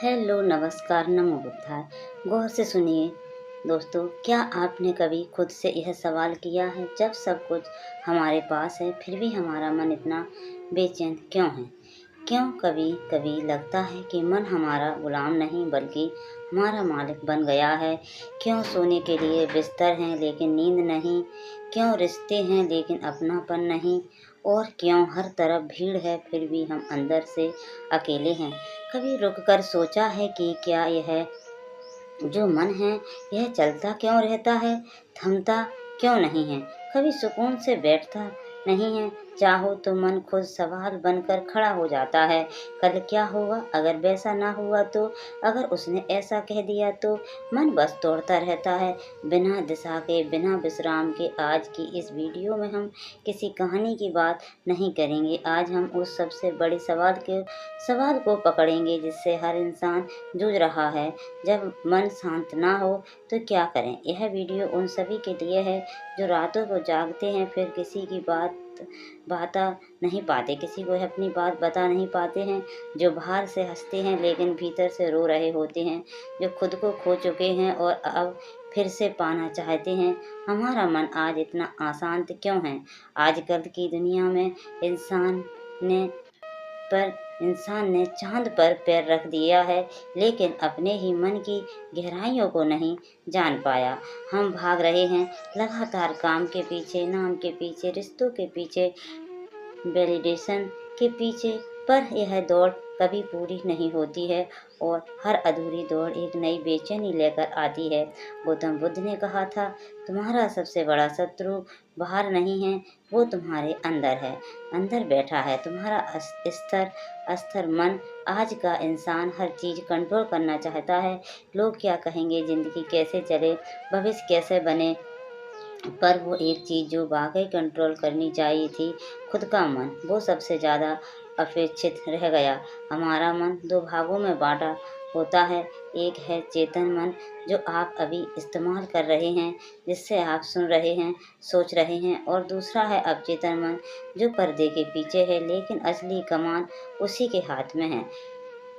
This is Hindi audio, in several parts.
हेलो, नमस्कार, नमो बुद्धाय। गौर से सुनिए दोस्तों, क्या आपने कभी खुद से यह सवाल किया है, जब सब कुछ हमारे पास है, फिर भी हमारा मन इतना बेचैन क्यों है? क्यों कभी-कभी लगता है कि मन हमारा गुलाम नहीं बल्कि हमारा मालिक बन गया है? क्यों सोने के लिए बिस्तर हैं लेकिन नींद नहीं? क्यों रिश्ते हैं लेकिन अपनापन नहीं? और क्यों हर तरफ भीड़ है फिर भी हम अंदर से अकेले हैं? कभी रुक कर सोचा है कि क्या यह जो मन है यह चलता क्यों रहता है, थमता क्यों नहीं है, कभी सुकून से बैठता नहीं है? चाहो तो मन खुद सवाल बनकर खड़ा हो जाता है। कल क्या होगा अगर वैसा ना हुआ तो, अगर उसने ऐसा कह दिया तो? मन बस दौड़ता रहता है बिना दिशा के, बिना विश्राम के। आज की इस वीडियो में हम किसी कहानी की बात नहीं करेंगे। आज हम उस सबसे बड़े सवाल को पकड़ेंगे जिससे हर इंसान जूझ रहा है। जब मन शांत ना हो तो क्या करें? यह वीडियो उन सभी के लिए है जो रातों को जागते हैं, फिर किसी की बात बता नहीं पाते, किसी को अपनी बात बता नहीं पाते हैं, जो बाहर से हंसते हैं लेकिन भीतर से रो रहे होते हैं, जो खुद को खो चुके हैं और अब फिर से पाना चाहते हैं। हमारा मन आज इतना अशांत क्यों है? आजकल की दुनिया में ने पर इंसान ने चाँद पर पैर रख दिया है, लेकिन अपने ही मन की गहराइयों को नहीं जान पाया। हम भाग रहे हैं लगातार काम के पीछे, नाम के पीछे, रिश्तों के पीछे, वैलिडेशन के पीछे, पर यह दौड़ कभी पूरी नहीं होती है और हर अधूरी दौड़ एक नई बेचैनी लेकर आती है। गौतम बुद्ध ने कहा था, तुम्हारा सबसे बड़ा शत्रु बाहर नहीं है, वो तुम्हारे अंदर है, अंदर बैठा है तुम्हारा अस्थिर मन। आज का इंसान हर चीज कंट्रोल करना चाहता है। लोग क्या कहेंगे, जिंदगी कैसे चले, भविष्य कैसे बने, पर वो एक चीज़ जो वाक़ई कंट्रोल करनी चाहिए थी, खुद का मन, वो सबसे ज़्यादा अपेक्षित रह गया। हमारा मन 2 भागों में बाँटा होता है। एक है चेतन मन, जो आप अभी इस्तेमाल कर रहे हैं, जिससे आप सुन रहे हैं, सोच रहे हैं, और दूसरा है अवचेतन मन, जो पर्दे के पीछे है लेकिन असली कमान उसी के हाथ में है।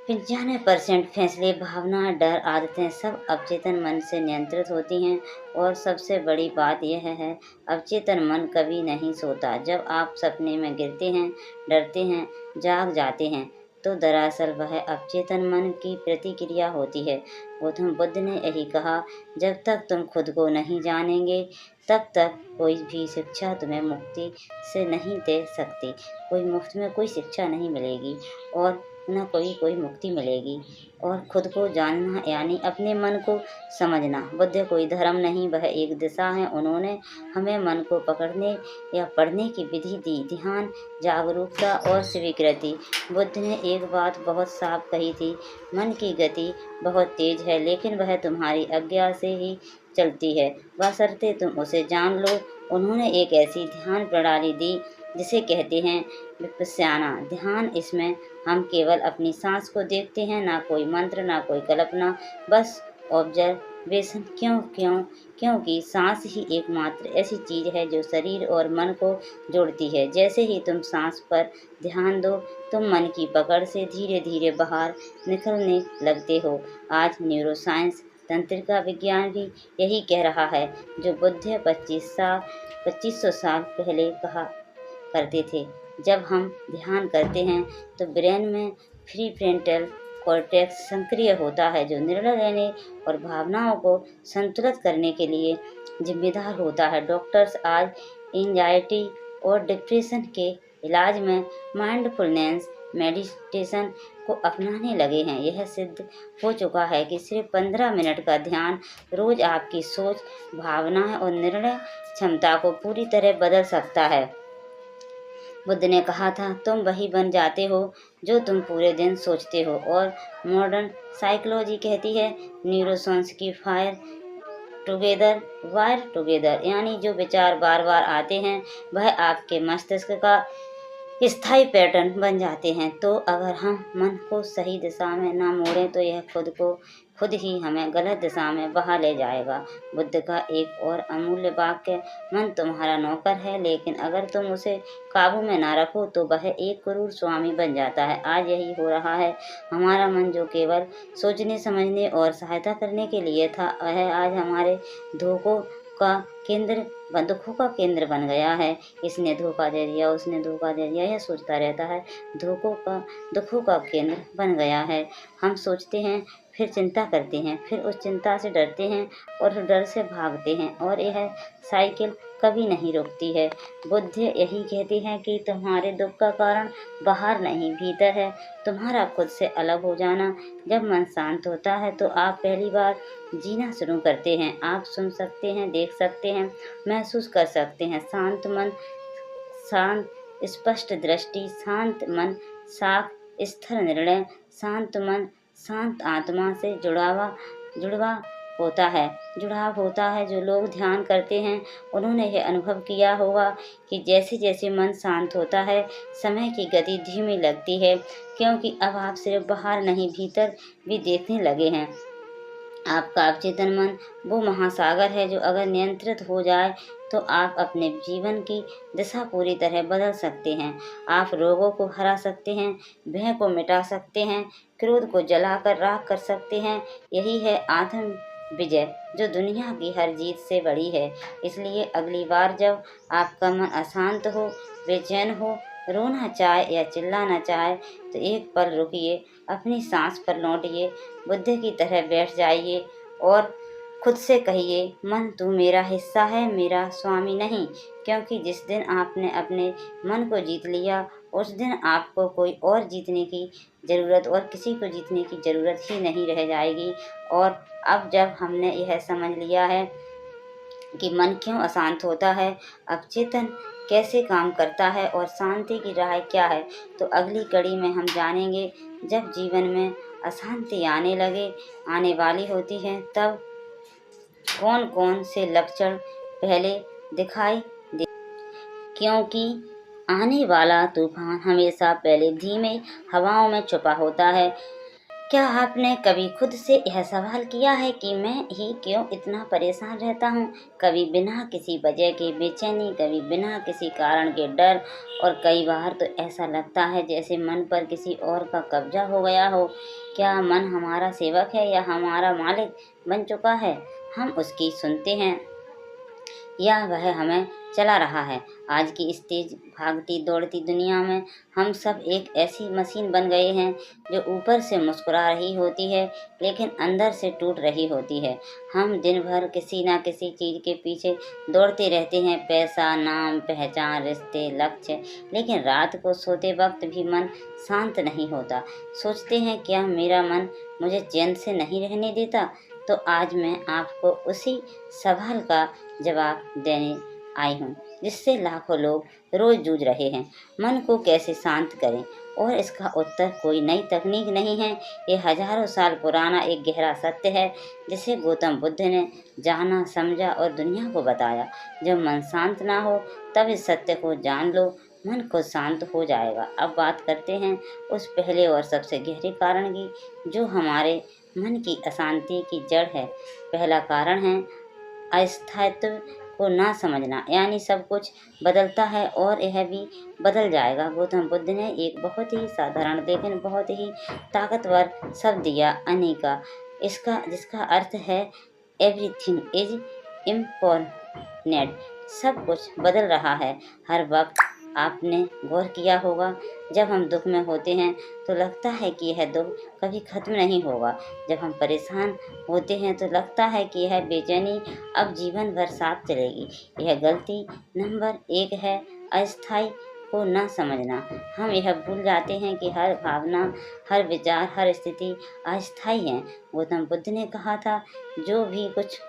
95% फैसले, भावना, डर, आदतें सब अवचेतन मन से नियंत्रित होती हैं। और सबसे बड़ी बात यह है, अवचेतन मन कभी नहीं सोता। जब आप सपने में गिरते हैं, डरते हैं, जाग जाते हैं, तो दरअसल वह अवचेतन मन की प्रतिक्रिया होती है। गौतम बुद्ध ने यही कहा, जब तक तुम खुद को नहीं जानेंगे, तब तक कोई भी शिक्षा तुम्हें मुक्ति से नहीं दे सकती। कोई मुफ्त में कोई शिक्षा नहीं मिलेगी और न कोई मुक्ति मिलेगी। और खुद को जानना यानी अपने मन को समझना। बुद्ध कोई धर्म नहीं, वह एक दिशा है। उन्होंने हमें मन को पकड़ने या पढ़ने की विधि दी, ध्यान, जागरूकता और स्वीकृति। बुद्ध ने एक बात बहुत साफ कही थी, मन की गति बहुत तेज है लेकिन वह तुम्हारी आज्ञा से ही चलती है, बशर्ते तुम उसे जान लो। उन्होंने एक ऐसी ध्यान प्रणाली दी जिसे कहते हैं विपश्यना ध्यान। इसमें हम केवल अपनी सांस को देखते हैं, ना कोई मंत्र, ना कोई कल्पना, बस ऑब्जर्वेशन। क्योंकि सांस ही एकमात्र ऐसी चीज है जो शरीर और मन को जोड़ती है। जैसे ही तुम सांस पर ध्यान दो, तुम मन की पकड़ से धीरे धीरे बाहर निकलने लगते हो। आज न्यूरोसाइंस, तंत्रिका विज्ञान भी यही कह रहा है, जो बुद्ध 2500 साल पहले कहा करते थे। जब हम ध्यान करते हैं तो ब्रेन में प्रीफ्रंटल कॉर्टेक्स सक्रिय होता है, जो निर्णय लेने और भावनाओं को संतुलित करने के लिए जिम्मेदार होता है। डॉक्टर्स आज एंजाइटी और डिप्रेशन के इलाज में माइंडफुलनेस मेडिटेशन को अपनाने लगे हैं। यह सिद्ध हो चुका है कि सिर्फ 15 मिनट का ध्यान रोज आपकी सोच, भावनाएं और निर्णय क्षमता को पूरी तरह बदल सकता है। बुद्ध ने कहा था, तुम वही बन जाते हो जो तुम पूरे दिन सोचते हो। और मॉडर्न साइकोलॉजी कहती है, न्यूरोसाइंस की वायर टुगेदर, यानी जो विचार बार बार आते हैं वह आपके मस्तिष्क का स्थायी पैटर्न बन जाते हैं। तो अगर हम मन को सही दिशा में ना मोड़ें तो यह खुद ही हमें गलत दिशा में बहा ले जाएगा। बुद्ध का एक और अमूल्य वाक्य, मन तुम्हारा नौकर है, लेकिन अगर तुम उसे काबू में ना रखो तो वह एक क्रूर स्वामी बन जाता है। आज यही हो रहा है। हमारा मन जो केवल सोचने समझने और सहायता करने के लिए था, वह आज हमारे धोखों का केंद्र दुखों का केंद्र बन गया है। इसने धोखा दे दिया, उसने धोखा दे दिया, यह सोचता रहता है। दुखों का केंद्र बन गया है। हम सोचते हैं, फिर चिंता करते हैं, फिर उस चिंता से डरते हैं और डर से भागते हैं, और यह साइकिल कभी नहीं रुकती है। बुद्ध यही कहते हैं कि तुम्हारे दुख का कारण बाहर नहीं, भीतर है। तुम्हारा खुद से अलग हो जाना। जब मन शांत होता है तो आप पहली बार जीना शुरू करते हैं। आप सुन सकते हैं, देख सकते हैं, महसूस कर सकते हैं। शांत मन, शांत स्पष्ट दृष्टि, शांत मन, साफ स्थिर निर्णय, शांत मन, शांत आत्मा से जुड़ाव होता है। जो लोग ध्यान करते हैं उन्होंने यह अनुभव किया होगा कि जैसे जैसे मन शांत होता है, समय की गति धीमी लगती है, क्योंकि अब आप सिर्फ बाहर नहीं, भीतर भी देखने लगे हैं। आपका अवचेतन मन वो महासागर है जो अगर नियंत्रित हो जाए तो आप अपने जीवन की दिशा पूरी तरह बदल सकते हैं। आप रोगों को हरा सकते हैं, भय को मिटा सकते हैं, क्रोध को जलाकर राख कर सकते हैं। यही है आत्म विजय, जो दुनिया की हर जीत से बड़ी है। इसलिए अगली बार जब आपका मन अशांत हो, बेचैन हो, रोना चाहे या चिल्लाना चाहे, तो एक पल रुकिए, अपनी सांस पर लौटिए, बुद्ध की तरह बैठ जाइए और खुद से कहिए, मन तू मेरा हिस्सा है, मेरा स्वामी नहीं। क्योंकि जिस दिन आपने अपने मन को जीत लिया, उस दिन आपको कोई और जीतने की ज़रूरत और किसी को जीतने की ज़रूरत ही नहीं रह जाएगी। और अब जब हमने यह समझ लिया है कि मन क्यों अशांत होता है, अवचेतन कैसे काम करता है और शांति की राह क्या है, तो अगली कड़ी में हम जानेंगे। जब जीवन में अशांति आने वाली होती है, तब कौन कौन से लक्षण पहले दिखाई दे, क्योंकि आने वाला तूफान हमेशा पहले धीमे हवाओं में छुपा होता है। क्या आपने कभी खुद से यह सवाल किया है कि मैं ही क्यों इतना परेशान रहता हूँ? कभी बिना किसी वजह के बेचैनी, कभी बिना किसी कारण के डर, और कई बार तो ऐसा लगता है जैसे मन पर किसी और का कब्जा हो गया हो। क्या मन हमारा सेवक है या हमारा मालिक बन चुका है? हम उसकी सुनते हैं या वह हमें चला रहा है? आज की इस तेज भागती दौड़ती दुनिया में हम सब एक ऐसी मशीन बन गए हैं जो ऊपर से मुस्कुरा रही होती है लेकिन अंदर से टूट रही होती है। हम दिन भर किसी ना किसी चीज़ के पीछे दौड़ते रहते हैं, पैसा, नाम, पहचान, रिश्ते, लक्ष्य, लेकिन रात को सोते वक्त भी मन शांत नहीं होता। सोचते हैं, क्या मेरा मन मुझे चैन से नहीं रहने देता? तो आज मैं आपको उसी सवाल का जवाब देने आई हूँ जिससे लाखों लोग रोज जूझ रहे हैं। मन को कैसे शांत करें? और इसका उत्तर कोई नई तकनीक नहीं है, ये हजारों साल पुराना एक गहरा सत्य है जिसे गौतम बुद्ध ने जाना, समझा और दुनिया को बताया। जब मन शांत ना हो तब इस सत्य को जान लो, मन खुद शांत हो जाएगा। अब बात करते हैं उस पहले और सबसे गहरे कारण की, जो हमारे मन की अशांति की जड़ है। पहला कारण है अस्थायित्व को ना समझना, यानी सब कुछ बदलता है और यह भी बदल जाएगा। गौतम बुद्ध ने एक बहुत ही साधारण लेकिन बहुत ही ताकतवर शब्द दिया, अनिका, जिसका अर्थ है एवरीथिंग इज इम्परमानेंट। सब कुछ बदल रहा है हर वक्त। आपने गौर किया होगा, जब हम दुख में होते हैं तो लगता है कि यह दुख कभी खत्म नहीं होगा। जब हम परेशान होते हैं तो लगता है कि यह बेचैनी अब जीवन भर साथ चलेगी। यह गलती नंबर 1 है, अस्थायी को न समझना। हम यह भूल जाते हैं कि हर भावना, हर विचार, हर स्थिति अस्थायी है। गौतम बुद्ध ने कहा था, जो भी कुछ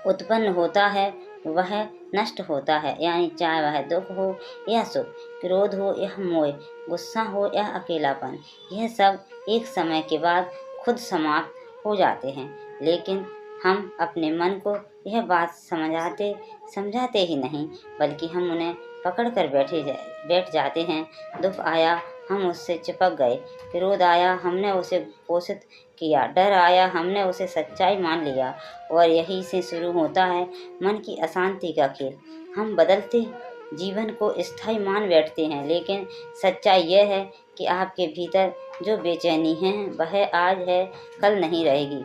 उत्पन्न होता है वह नष्ट होता है, यानी चाहे वह दुख हो या सुख, क्रोध हो या मोह, गुस्सा हो या अकेलापन, यह सब एक समय के बाद खुद समाप्त हो जाते हैं। लेकिन हम अपने मन को यह बात समझाते ही नहीं, बल्कि हम उन्हें पकड़ कर बैठ जाते हैं। दुख आया, हम उससे चिपक गए। विरोध आया, हमने उसे पोषित किया। डर आया, हमने उसे सच्चाई मान लिया। और यहीं से शुरू होता है मन की अशांति का खेल। हम बदलते जीवन को स्थायी मान बैठते हैं, लेकिन सच्चाई यह है कि आपके भीतर जो बेचैनी है वह आज है, कल नहीं रहेगी।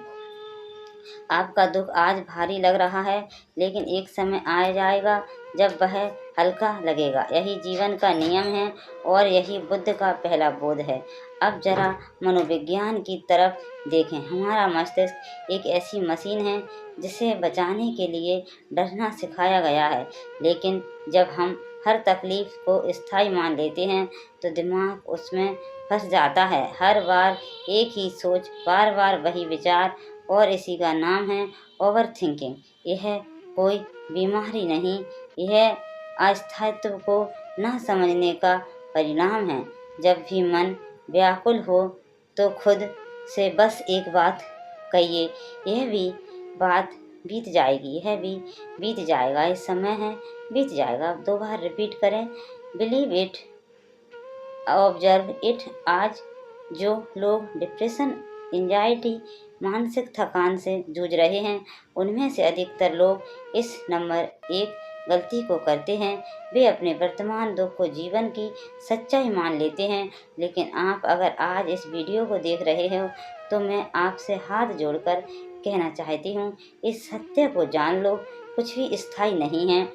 आपका दुख आज भारी लग रहा है, लेकिन एक समय आ जाएगा जब वह हल्का लगेगा। यही जीवन का नियम है और यही बुद्ध का पहला बोध है। अब जरा मनोविज्ञान की तरफ देखें। हमारा मस्तिष्क एक ऐसी मशीन है जिसे बचाने के लिए डरना सिखाया गया है, लेकिन जब हम हर तकलीफ को स्थायी मान लेते हैं तो दिमाग उसमें फंस जाता है। हर बार एक ही सोच, बार बार वही विचार, और इसी का नाम है ओवर थिंकिंग। यह कोई बीमारी नहीं, यह अस्थायित्व को न समझने का परिणाम है। जब भी मन व्याकुल हो तो खुद से बस एक बात कहिए, यह भी बात बीत जाएगी, यह भी बीत जाएगा, इस समय है बीत जाएगा। 2 बार रिपीट करें। Believe it, observe it. आज जो लोग डिप्रेशन, एंजाइटी, मानसिक थकान से जूझ रहे हैं, उनमें से अधिकतर लोग इस नंबर 1 गलती को करते हैं। वे अपने वर्तमान दुख को जीवन की सच्चाई मान लेते हैं। लेकिन आप अगर आज इस वीडियो को देख रहे हो तो मैं आपसे हाथ जोड़कर कहना चाहती हूँ, इस सत्य को जान लो, कुछ भी स्थायी नहीं है।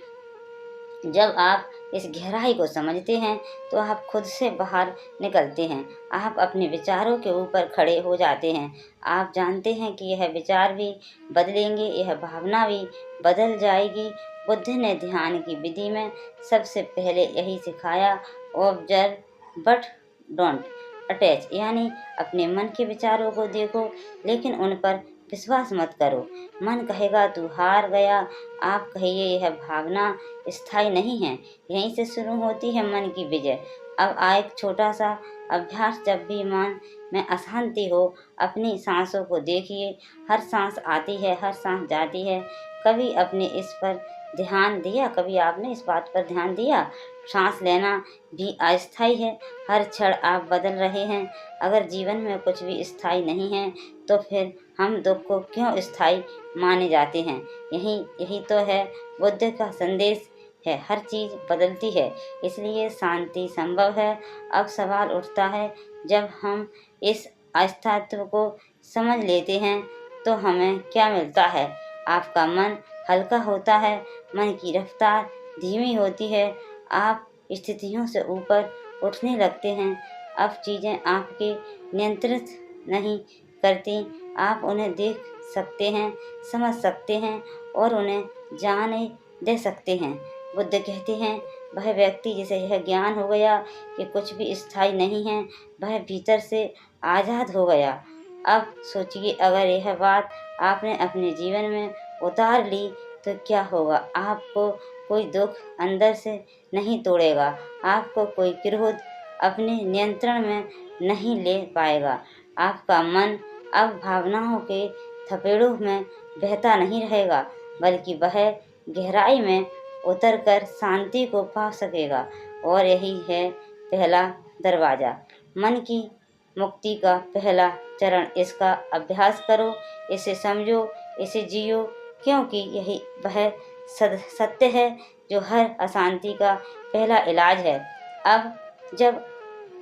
जब आप इस गहराई को समझते हैं तो आप खुद से बाहर निकलते हैं। आप अपने विचारों के ऊपर खड़े हो जाते हैं। आप जानते हैं कि यह विचार भी बदलेंगे, यह भावना भी बदल जाएगी। बुद्ध ने ध्यान की विधि में सबसे पहले यही सिखाया, ऑब्जर्व बट डोंट अटैच, यानी अपने मन के विचारों को देखो लेकिन उन पर विश्वास मत करो। मन कहेगा तू हार गया, आप कहिए यह भावना स्थायी नहीं है। यहीं से शुरू होती है मन की विजय। अब एक छोटा सा अभ्यास। जब भी मन में अशांति हो, अपनी सांसों को देखिए। हर सांस आती है, हर सांस जाती है। कभी अपने इस पर ध्यान दिया, कभी आपने इस बात पर ध्यान दिया? सांस लेना भी अस्थायी है, हर क्षण आप बदल रहे हैं। अगर जीवन में कुछ भी स्थायी नहीं है तो फिर हम दुख को क्यों स्थायी माने जाते हैं? यही तो है बुद्ध का संदेश है, हर चीज बदलती है, इसलिए शांति संभव है। अब सवाल उठता है, जब हम इस अस्थायित्व को समझ लेते हैं तो हमें क्या मिलता है? आपका मन हल्का होता है, मन की रफ्तार धीमी होती है, आप स्थितियों से ऊपर उठने लगते हैं। अब चीज़ें आपके नियंत्रित नहीं करती, आप उन्हें देख सकते हैं, समझ सकते हैं और उन्हें जाने दे सकते हैं। बुद्ध कहते हैं, वह व्यक्ति जिसे यह ज्ञान हो गया कि कुछ भी स्थायी नहीं है, वह भीतर से आज़ाद हो गया। अब सोचिए, अगर यह बात आपने अपने जीवन में उतार ली तो क्या होगा? आपको कोई दुख अंदर से नहीं तोड़ेगा, आपको कोई क्रोध अपने नियंत्रण में नहीं ले पाएगा। आपका मन अब भावनाओं के थपेड़ों में बहता नहीं रहेगा, बल्कि वह गहराई में उतरकर शांति को पा सकेगा। और यही है पहला दरवाज़ा, मन की मुक्ति का पहला चरण। इसका अभ्यास करो, इसे समझो, इसे जियो, क्योंकि यही वह सत्य है जो हर अशांति का पहला इलाज है। अब जब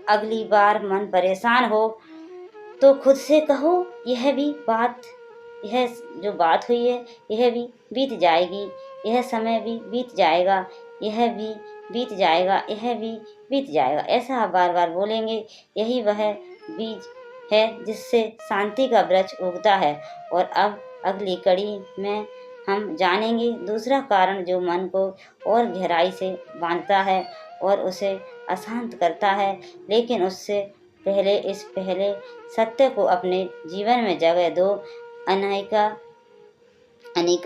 अगली बार मन परेशान हो तो खुद से कहो, यह जो बात हुई है यह भी बीत जाएगी, यह समय भी बीत जाएगा, यह भी बीत जाएगा, यह भी बीत जाएगा। ऐसा आप बार बार बोलेंगे। यही वह बीज है जिससे शांति का वृक्ष उगता है। और अब अगली कड़ी में हम जानेंगे दूसरा कारण जो मन को और गहराई से बांधता है और उसे अशांत करता है। लेकिन उससे पहले इस पहले सत्य को अपने जीवन में जगह दो। अनेक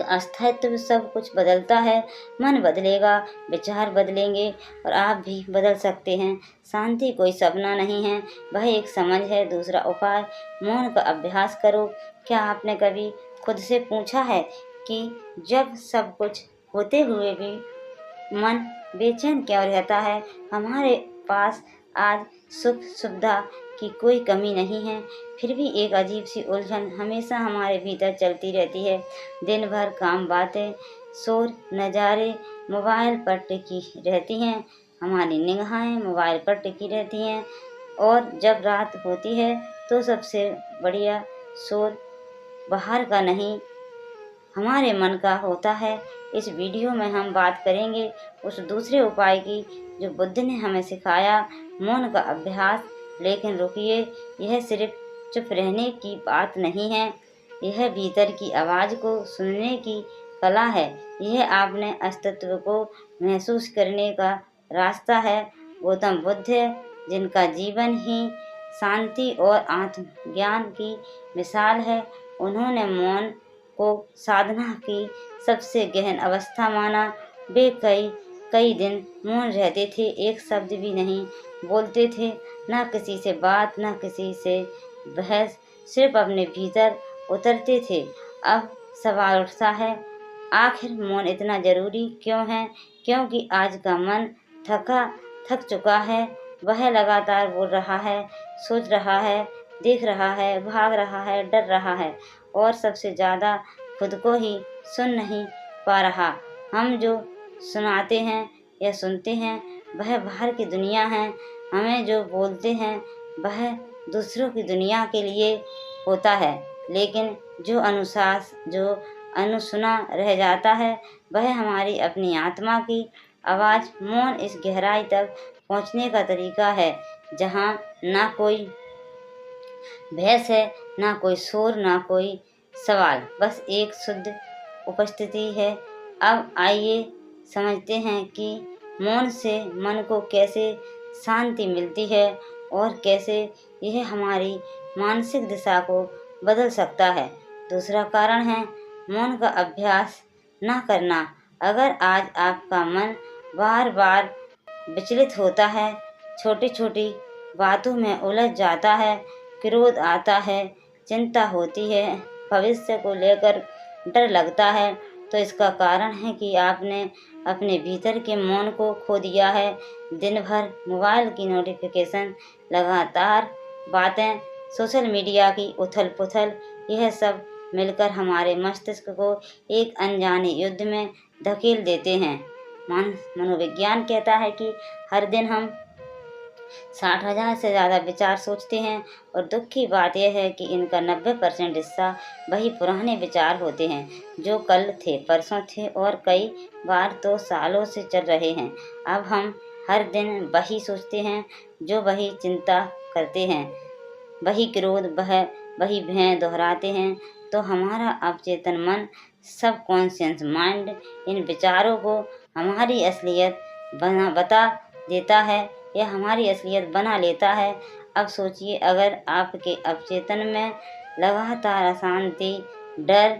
अस्थायित्व सब कुछ बदलता है। मन बदलेगा, विचार बदलेंगे और आप भी बदल सकते हैं। शांति कोई सपना नहीं है, वह एक समझ है। दूसरा उपाय, मौन का अभ्यास करो। क्या आपने कभी खुद से पूछा है कि जब सब कुछ होते हुए भी मन बेचैन क्यों रहता है। हमारे पास आज सुख सुविधा की कोई कमी नहीं है, फिर भी एक अजीब सी उलझन हमेशा हमारे भीतर चलती रहती है। दिन भर काम, बातें, शोर, नज़ारे मोबाइल पर टिकी रहती हैं। हमारी निगाहें मोबाइल पर टिकी रहती हैं और जब रात होती है तो सबसे बढ़िया शोर बाहर का नहीं, हमारे मन का होता है। इस वीडियो में हम बात करेंगे उस दूसरे उपाय की जो बुद्ध ने हमें सिखाया, मौन का अभ्यास। लेकिन रुकिए, यह सिर्फ चुप रहने की बात नहीं है, यह भीतर की आवाज़ को सुनने की कला है। यह अपने अस्तित्व को महसूस करने का रास्ता है। गौतम बुद्ध जिनका जीवन ही शांति और आत्मज्ञान की मिसाल है, उन्होंने मौन को साधना की सबसे गहन अवस्था माना। वे कई दिन मौन रहते थे, एक शब्द भी नहीं बोलते थे, न किसी से बात, न किसी से बहस, सिर्फ अपने भीतर उतरते थे। अब सवाल उठता है, आखिर मौन इतना जरूरी क्यों है? क्योंकि आज का मन थक चुका है। वह लगातार बोल रहा है, सोच रहा है, देख रहा है, भाग रहा है, डर रहा है और सबसे ज़्यादा खुद को ही सुन नहीं पा रहा। हम जो सुनाते हैं या सुनते हैं वह बाहर की दुनिया है, हमें जो बोलते हैं वह दूसरों की दुनिया के लिए होता है, लेकिन जो अनसुना रह जाता है वह हमारी अपनी आत्मा की आवाज़। मौन इस गहराई तक पहुँचने का तरीका है जहाँ ना कोई बहस है, ना कोई शोर, ना कोई सवाल, बस एक शुद्ध उपस्थिति है। अब आइए समझते हैं कि मौन से मन को कैसे शांति मिलती है और कैसे यह हमारी मानसिक दिशा को बदल सकता है। दूसरा कारण है मौन का अभ्यास ना करना। अगर आज आपका मन बार बार विचलित होता है, छोटी छोटी बातों में उलझ जाता है, क्रोध आता है, चिंता होती है, भविष्य को लेकर डर लगता है, तो इसका कारण है कि आपने अपने भीतर के मौन को खो दिया है। दिन भर मोबाइल की नोटिफिकेशन, लगातार बातें, सोशल मीडिया की उथल पुथल, यह सब मिलकर हमारे मस्तिष्क को एक अनजाने युद्ध में धकेल देते हैं। मनोविज्ञान कहता है कि हर दिन हम 60,000 से ज़्यादा विचार सोचते हैं और दुख की बात यह है कि इनका 90% हिस्सा वही पुराने विचार होते हैं जो कल थे, परसों थे और कई बार तो सालों से चल रहे हैं। अब हम हर दिन वही सोचते हैं, जो वही चिंता करते हैं, वही क्रोध, वही भय दोहराते हैं, तो हमारा अवचेतन मन, सबकॉन्शियस माइंड, इन विचारों को हमारी असलियत बता देता है या हमारी असलियत बना लेता है। अब सोचिए, अगर आपके अवचेतन में लगातार अशांति, डर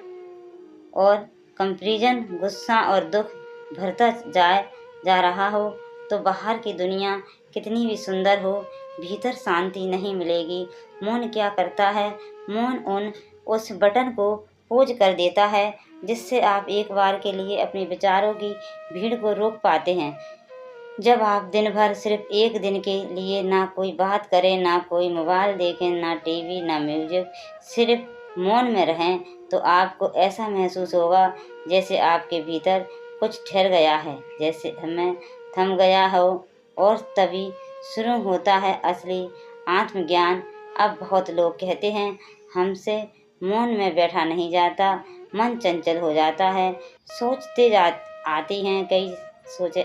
और कंपैरिजन, गुस्सा और दुख भरता जा रहा हो, तो बाहर की दुनिया कितनी भी सुंदर हो, भीतर शांति नहीं मिलेगी। मौन क्या करता है? मौन उस बटन को पोज कर देता है जिससे आप एक बार के लिए अपने विचारों की भीड़ को रोक पाते हैं। जब आप दिन भर सिर्फ एक दिन के लिए ना कोई बात करें, ना कोई मोबाइल देखें, ना टीवी, ना म्यूजिक, सिर्फ मौन में रहें, तो आपको ऐसा महसूस होगा जैसे आपके भीतर कुछ ठहर गया है, जैसे हमें थम गया हो। और तभी शुरू होता है असली आत्मज्ञान। अब बहुत लोग कहते हैं, हमसे मौन में बैठा नहीं जाता, मन चंचल हो जाता है, आती हैं, कई सोचें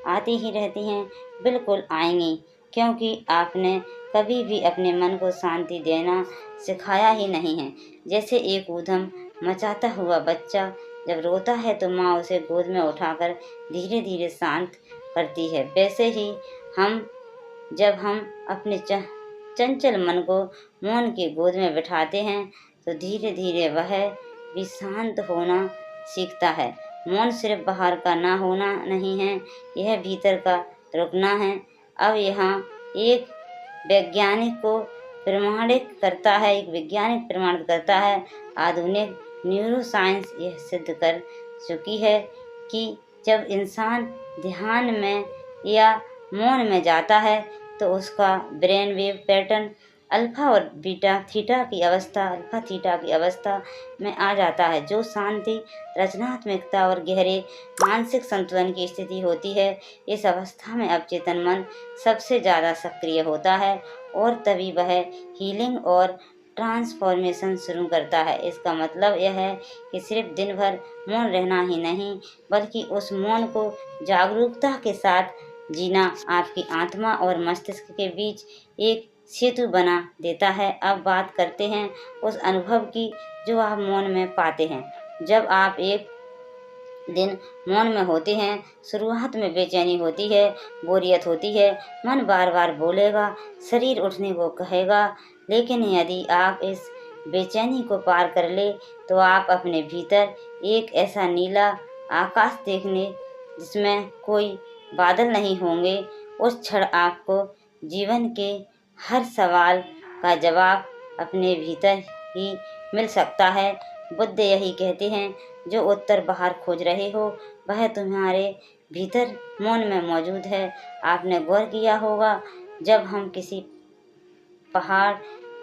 आती ही रहती हैं। बिल्कुल आएंगी, क्योंकि आपने कभी भी अपने मन को शांति देना सिखाया ही नहीं है। जैसे एक ऊधम मचाता हुआ बच्चा जब रोता है तो माँ उसे गोद में उठाकर धीरे धीरे शांत करती है, वैसे ही जब हम अपने चंचल मन को मौन के गोद में बिठाते हैं तो धीरे धीरे वह भी शांत होना सीखता है। मौन सिर्फ बाहर का ना होना नहीं है, यह भीतर का रुकना है। अब यहाँ एक वैज्ञानिक प्रमाणित करता है। आधुनिक न्यूरोसाइंस यह सिद्ध कर चुकी है कि जब इंसान ध्यान में या मौन में जाता है तो उसका brain wave pattern alpha theta की अवस्था में आ जाता है, जो शांति, रचनात्मकता और गहरे मानसिक संतुलन की स्थिति होती है। इस अवस्था में अवचेतन मन सबसे ज़्यादा सक्रिय होता है और तभी वह हीलिंग और ट्रांसफॉर्मेशन शुरू करता है। इसका मतलब यह है कि सिर्फ दिन भर मौन रहना ही नहीं, बल्कि उस मौन को जागरूकता के साथ जीना आपकी आत्मा और मस्तिष्क के बीच एक सेतु बना देता है। अब बात करते हैं उस अनुभव की जो आप मौन में पाते हैं। जब आप एक दिन मौन में होते हैं, शुरुआत में बेचैनी होती है, बोरियत होती है, मन बार बार बोलेगा, शरीर उठने को कहेगा, लेकिन यदि आप इस बेचैनी को पार कर ले तो आप अपने भीतर एक ऐसा नीला आकाश देखने जिसमें कोई बादल नहीं होंगे। उस क्षण आपको जीवन के हर सवाल का जवाब अपने भीतर ही मिल सकता है। बुद्ध यही कहते हैं, जो उत्तर बाहर खोज रहे हो वह तुम्हारे भीतर मौन में मौजूद है। आपने गौर किया होगा, जब हम किसी पहाड़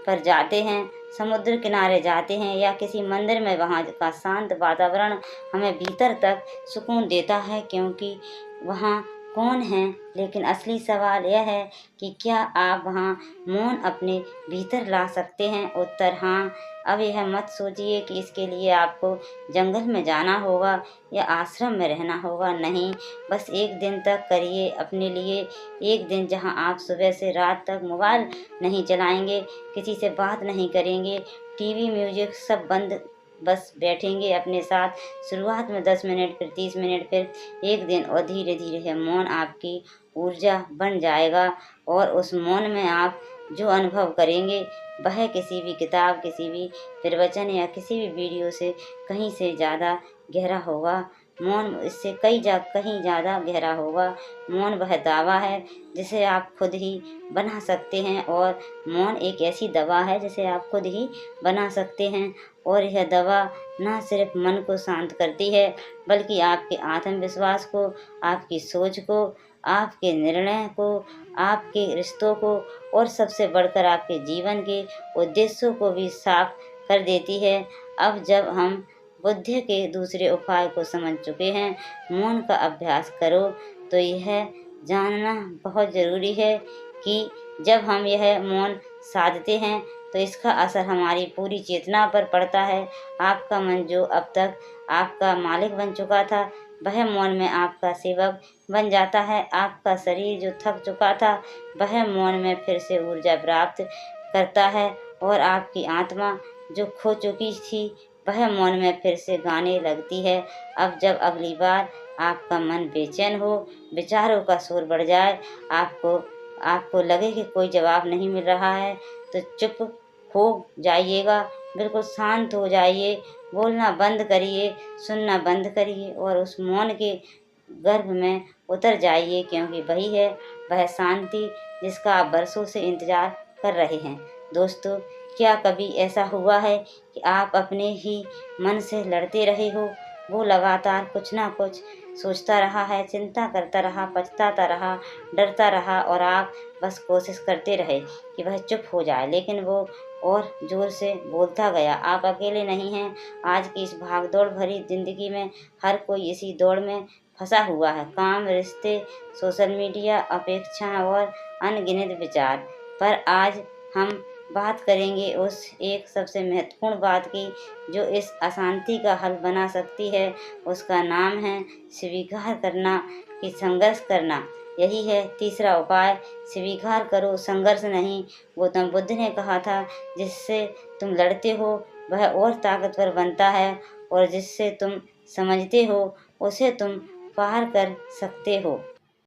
पर जाते हैं, समुद्र किनारे जाते हैं या किसी मंदिर में, वहाँ का शांत वातावरण हमें भीतर तक सुकून देता है, क्योंकि वहाँ कौन है। लेकिन असली सवाल यह है कि क्या आप वहाँ मौन अपने भीतर ला सकते हैं? उत्तर हाँ। अब यह मत सोचिए कि इसके लिए आपको जंगल में जाना होगा या आश्रम में रहना होगा। नहीं, बस एक दिन तक करिए अपने लिए। एक दिन जहाँ आप सुबह से रात तक मोबाइल नहीं चलाएंगे, किसी से बात नहीं करेंगे, टीवी म्यूजिक सब बंद, बस बैठेंगे अपने साथ। शुरुआत में 10 मिनट, फिर 30 मिनट, फिर एक दिन, और धीरे धीरे यह मौन आपकी ऊर्जा बन जाएगा। और उस मौन में आप जो अनुभव करेंगे वह किसी भी किताब, किसी भी प्रवचन या किसी भी वीडियो से कहीं से ज़्यादा गहरा होगा। मौन इससे कहीं ज़्यादा गहरा होगा। मौन वह दावा है जिसे आप खुद ही बना सकते हैं, और मौन एक ऐसी दवा है जिसे आप खुद ही बना सकते हैं। और यह दवा न सिर्फ मन को शांत करती है, बल्कि आपके आत्मविश्वास को, आपकी सोच को, आपके निर्णय को, आपके रिश्तों को, और सबसे बढ़कर आपके जीवन के उद्देश्यों को भी साफ कर देती है। अब जब हम बुद्ध के दूसरे उपाय को समझ चुके हैं, मौन का अभ्यास करो, तो यह जानना बहुत ज़रूरी है कि जब हम यह मौन साधते हैं तो इसका असर हमारी पूरी चेतना पर पड़ता है। आपका मन जो अब तक आपका मालिक बन चुका था, वह मौन में आपका सेवक बन जाता है। आपका शरीर जो थक चुका था, वह मौन में फिर से ऊर्जा प्राप्त करता है, और आपकी आत्मा जो खो चुकी थी वह मौन में फिर से गाने लगती है। अब जब अगली बार आपका मन बेचैन हो, विचारों का शोर बढ़ जाए, आपको लगे कि कोई जवाब नहीं मिल रहा है, तो चुप हो जाइएगा, बिल्कुल शांत हो जाइए, बोलना बंद करिए, सुनना बंद करिए, और उस मौन के गर्भ में उतर जाइए, क्योंकि वही है वह शांति जिसका आप बरसों से इंतजार कर रहे हैं। दोस्तों, क्या कभी ऐसा हुआ है कि आप अपने ही मन से लड़ते रहे हो? वो लगातार कुछ ना कुछ सोचता रहा है, चिंता करता रहा, पछताता रहा, डरता रहा, और आप बस कोशिश करते रहे कि वह चुप हो जाए, लेकिन वो और ज़ोर से बोलता गया। आप अकेले नहीं हैं। आज की इस भागदौड़ भरी ज़िंदगी में हर कोई इसी दौड़ में फंसा हुआ है। काम, रिश्ते, सोशल मीडिया, अपेक्षाएं और अनगिनत विचार। पर आज हम बात करेंगे उस एक सबसे महत्वपूर्ण बात की, जो इस अशांति का हल बना सकती है। उसका नाम है स्वीकार करना कि संघर्ष करना। यही है तीसरा उपाय। स्वीकार करो, संघर्ष नहीं। गौतम बुद्ध ने कहा था, जिससे तुम लड़ते हो वह और ताकतवर बनता है, और जिससे तुम समझते हो उसे तुम पार कर सकते हो।